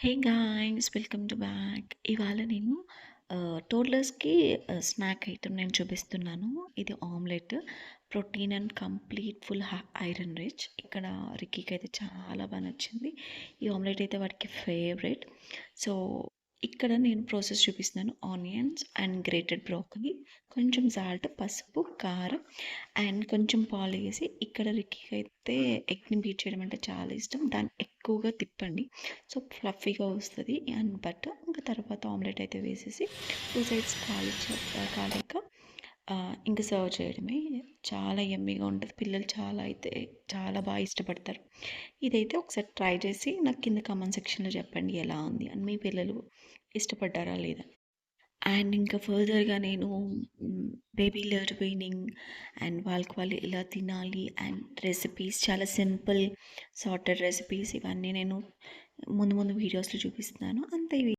Hey guys, welcome to back. ఇవాళ నేను టోడ్లర్స్కి snack item నేను చూపిస్తున్నాను. ఇది omelette, protein and complete full iron rich. ఇక్కడ రిక్కీకి అయితే చాలా బాగా నచ్చింది. ఈ ఆమ్లెట్ అయితే వాడికి ఫేవరెట్. సో ఇక్కడ నేను ప్రాసెస్ చూపిస్తున్నాను. ఆనియన్స్ అండ్ గ్రేటెడ్ బ్రోకలీ, కొంచెం సాల్ట్, పసుపు, కారం అండ్ కొంచెం పాలు వేసి, ఇక్కడ రిక్కీకి అయితే ఎగ్ని బీట్ చేయడం అంటే చాలా ఇష్టం. దాన్ని ఎక్కువగా తిప్పండి, సో ఫ్లఫీగా వస్తుంది. అండ్ బటర్ ఇంకా తర్వాత ఆమ్లెట్ అయితే వేసేసి టూ సైడ్స్ కాలేక ఇంకా సర్వ్ చేయడమే. చాలా యమ్మీగా ఉంటుంది. పిల్లలు చాలా బాగా ఇష్టపడతారు. ఇదైతే ఒకసారి ట్రై చేసి నాకు కింద కామెంట్ సెక్షన్లో చెప్పండి ఎలా ఉంది అని, మీ పిల్లలు ఇష్టపడ్డారా లేదా. అండ్ ఇంకా ఫర్దర్గా నేను బేబీ లెడ్ వీనింగ్ అండ్ వాళ్ళకి వాళ్ళు ఎలా తినాలి అండ్ రెసిపీస్, చాలా సింపుల్ సార్టెడ్ రెసిపీస్, ఇవన్నీ నేను ముందు ముందు వీడియోస్లో చూపిస్తున్నాను. అంతే.